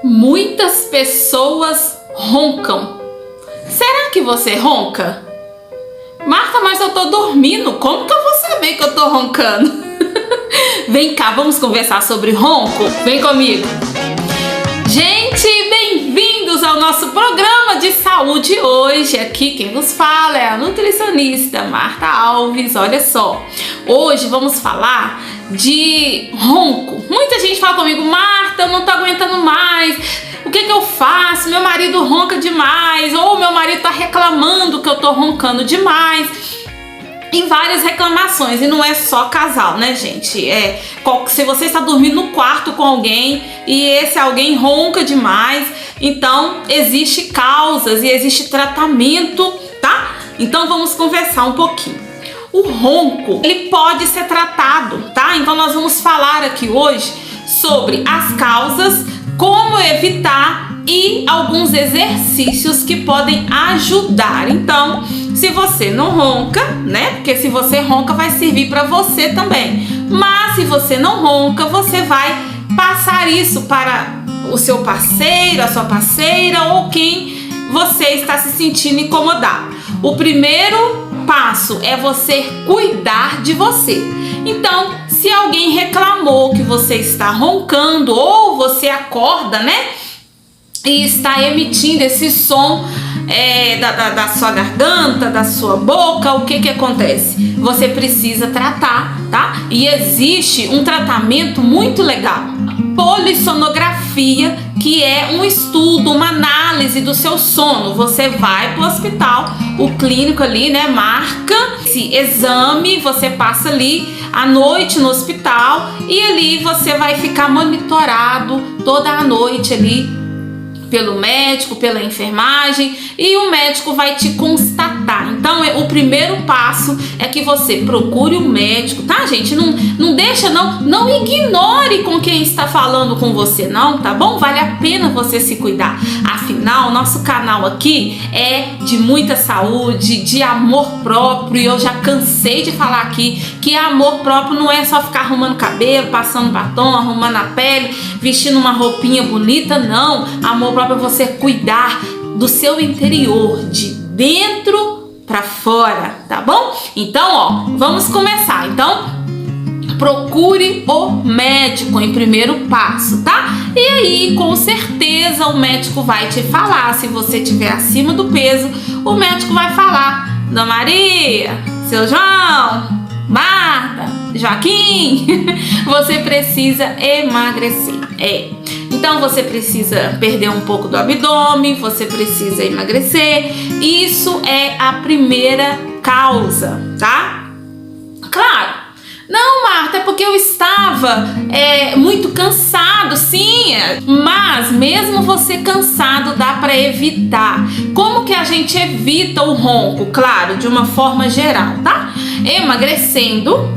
Muitas pessoas roncam. Será que você ronca? Marta, mas eu tô dormindo. Como que eu vou saber que eu tô roncando? Vem cá, vamos conversar sobre ronco? Vem comigo. Gente, bem-vindos ao nosso programa de saúde hoje. Aqui quem vos fala é a nutricionista Marta Alves. Olha só, hoje vamos falar de ronco. Muita gente fala comigo: Marta, eu não tô aguentando mais. O que eu faço? Meu marido ronca demais. Ou meu marido tá reclamando que eu tô roncando demais. Em várias reclamações, e não é só casal, né, gente? Se você está dormindo no quarto com alguém e esse alguém ronca demais, então existe causas e existe tratamento, tá? Então vamos conversar um pouquinho. O ronco, ele pode ser tratado, tá? Então nós vamos falar aqui hoje sobre as causas, como evitar e alguns exercícios que podem ajudar. Então, se você não ronca, né? Porque se você ronca vai servir para você também. Mas se você não ronca, você vai passar isso para o seu parceiro, a sua parceira ou quem você está se sentindo incomodado. O primeiro passo é você cuidar de você. Então, se alguém reclamou que você está roncando ou você acorda, né? E está emitindo esse som da sua garganta, da sua boca, o que acontece? Você precisa tratar, tá? E existe um tratamento muito legal, polissonografia, que é um estudo, uma análise do seu sono. Você vai pro hospital, o clínico ali, né, marca esse exame, você passa ali à noite no hospital e ali você vai ficar monitorado toda a noite ali pelo médico, pela enfermagem, e o médico vai te constatar. Então, o primeiro passo é que você procure um médico, tá, gente? Não deixa, não ignore com quem está falando com você, não, tá bom? Vale a pena você se cuidar. Afinal, nosso canal aqui é de muita saúde, de amor próprio, e eu já cansei de falar aqui que amor próprio não é só ficar arrumando cabelo, passando batom, arrumando a pele, vestindo uma roupinha bonita, não. Amor próprio é você cuidar do seu interior, de dentro para fora, tá bom? Então, ó, vamos começar. Então, procure o médico em primeiro passo, tá? E aí, com certeza, o médico vai te falar. Se você estiver acima do peso, o médico vai falar: Dona Maria, seu João, Marta, Joaquim, você precisa emagrecer. Então você precisa perder um pouco do abdômen, você precisa emagrecer. Isso é a primeira causa, tá? Claro. Não, Marta, é porque eu estava muito cansado, sim. Mas mesmo você cansado, dá para evitar. Como que a gente evita o ronco? Claro, de uma forma geral, tá? Emagrecendo.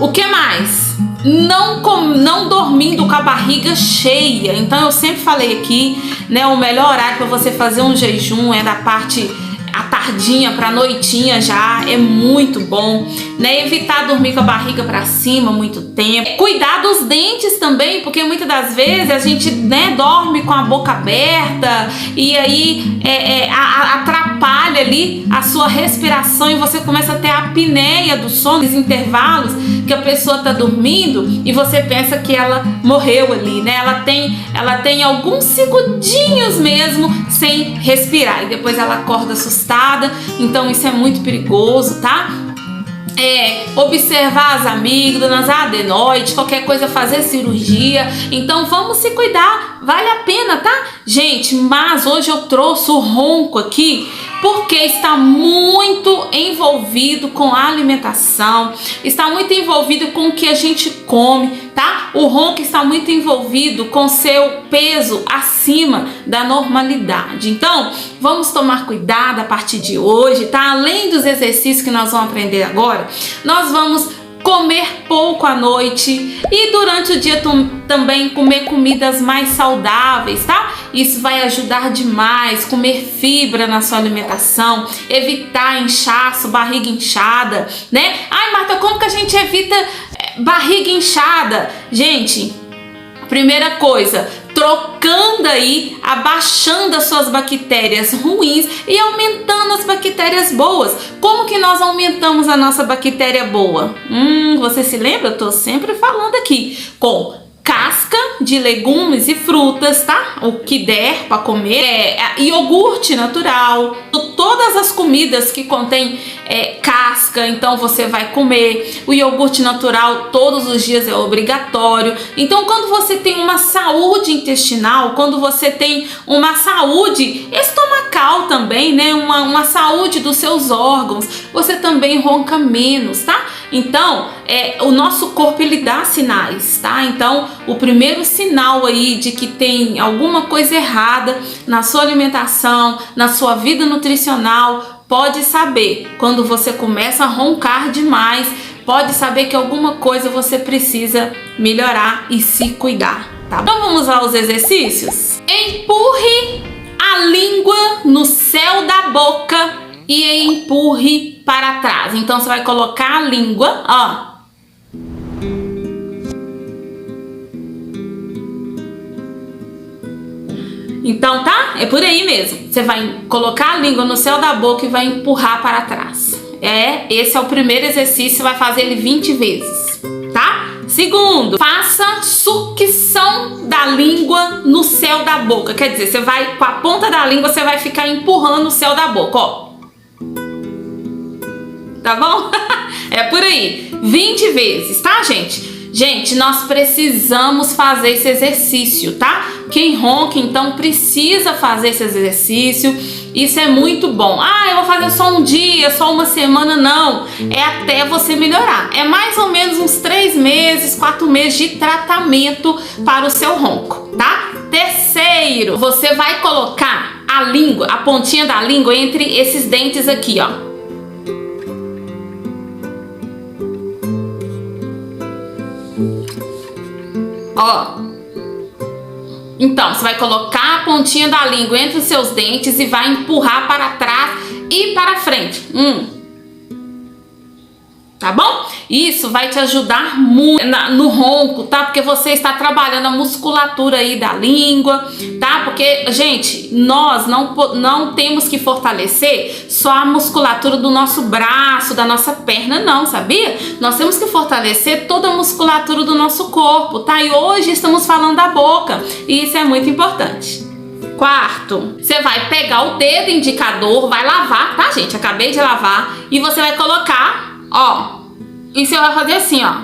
O que mais? Não dormindo com a barriga cheia. Então eu sempre falei aqui, né? O melhor horário para você fazer um jejum é da parte à tardinha para noitinha, já é muito bom, né? Evitar dormir com a barriga para cima muito tempo. Cuidar dos dentes também, porque muitas das vezes a gente, né, dorme com a boca aberta e aí atrapalha ali a sua respiração e você começa a ter a apneia do sono, os intervalos que a pessoa tá dormindo e você pensa que ela morreu ali, né? Ela tem alguns segundinhos mesmo sem respirar e depois ela acorda assustada. Então isso é muito perigoso, tá? Observar as amígdalas, a adenoide, qualquer coisa, fazer cirurgia. Então vamos se cuidar, vale a pena, tá? Gente, mas hoje eu trouxe o ronco aqui porque está muito envolvido com a alimentação, está muito envolvido com o que a gente come, tá? O ronco está muito envolvido com seu peso acima da normalidade. Então, vamos tomar cuidado a partir de hoje, tá? Além dos exercícios que nós vamos aprender agora, nós vamos comer pouco à noite e durante o dia também comer comidas mais saudáveis, tá? Isso vai ajudar demais. Comer fibra na sua alimentação, evitar inchaço, barriga inchada, né? Ai, Marta, como que a gente evita barriga inchada? Gente, primeira coisa, trocando aí, abaixando as suas bactérias ruins e aumentando as bactérias boas. Como que nós aumentamos a nossa bactéria boa? Você se lembra? Eu tô sempre falando aqui com casca de legumes e frutas, tá? O que der para comer, iogurte natural, todas as comidas que contém casca, então você vai comer. O iogurte natural todos os dias é obrigatório. Então, quando você tem uma saúde intestinal, quando você tem uma saúde estomacal também, né? Uma saúde dos seus órgãos, você também ronca menos, tá? Então, o nosso corpo, ele dá sinais, tá? Então, o primeiro sinal aí de que tem alguma coisa errada na sua alimentação, na sua vida nutricional, pode saber quando você começa a roncar demais, pode saber que alguma coisa você precisa melhorar e se cuidar, tá? Então, vamos aos exercícios? Empurre a língua no céu da boca e empurre para trás. Então você vai colocar a língua, ó. Então, tá? É por aí mesmo. Você vai colocar a língua no céu da boca e vai empurrar para trás. Esse é o primeiro exercício, vai fazer ele 20 vezes, tá? Segundo, faça sucção da língua no céu da boca. Quer dizer, você vai com a ponta da língua, você vai ficar empurrando o céu da boca, ó. Tá bom? É por aí, 20 vezes, tá, gente? Gente, nós precisamos fazer esse exercício, tá? Quem ronca, então, precisa fazer esse exercício. Isso é muito bom. Eu vou fazer só um dia, só uma semana, não. É até você melhorar. É mais ou menos uns 3 meses, 4 meses de tratamento para o seu ronco, tá? Terceiro, você vai colocar a língua, a pontinha da língua entre esses dentes aqui, ó. Ó, então você vai colocar a pontinha da língua entre os seus dentes e vai empurrar para trás e para frente. Tá bom? Isso vai te ajudar muito no ronco, tá? Porque você está trabalhando a musculatura aí da língua, tá? Porque, gente, nós não temos que fortalecer só a musculatura do nosso braço, da nossa perna, não, sabia? Nós temos que fortalecer toda a musculatura do nosso corpo, tá? E hoje estamos falando da boca, e isso é muito importante. Quarto, você vai pegar o dedo indicador, vai lavar, tá, gente? Acabei de lavar, e você vai colocar, ó, e você vai fazer assim, ó.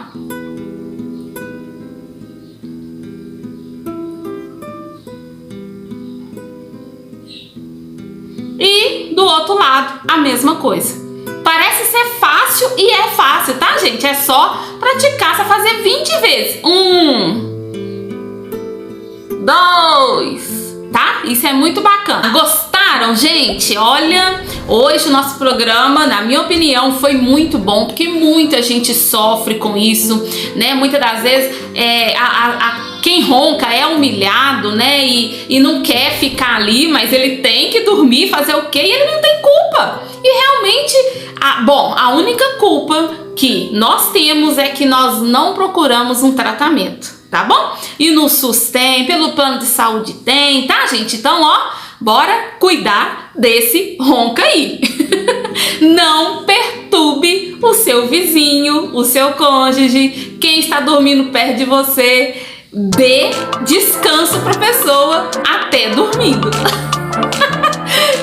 E do outro lado, a mesma coisa. Parece ser fácil e é fácil, tá, gente? É só praticar, você fazer 20 vezes. 1, 2, tá? Isso é muito bacana. Gostaram, gente? Olha, hoje o nosso programa, na minha opinião, foi muito bom, porque muita gente sofre com isso, né? Muitas das vezes quem ronca é humilhado, né? E não quer ficar ali, mas ele tem que dormir, fazer o quê? E ele não tem culpa. E realmente, a única culpa que nós temos é que nós não procuramos um tratamento, tá bom? E no SUS tem, pelo plano de saúde tem, tá, gente? Então, ó, bora cuidar desse ronca aí. Não perturbe o seu vizinho, o seu cônjuge, quem está dormindo perto de você. Dê descanso pra pessoa até dormindo.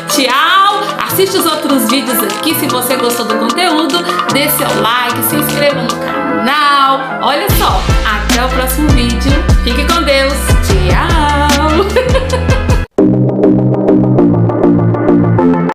Tchau! Assiste os outros vídeos aqui. Se você gostou do conteúdo, dê seu like, se inscreva no canal. Olha só, até o próximo vídeo. Fique com Deus. Tchau!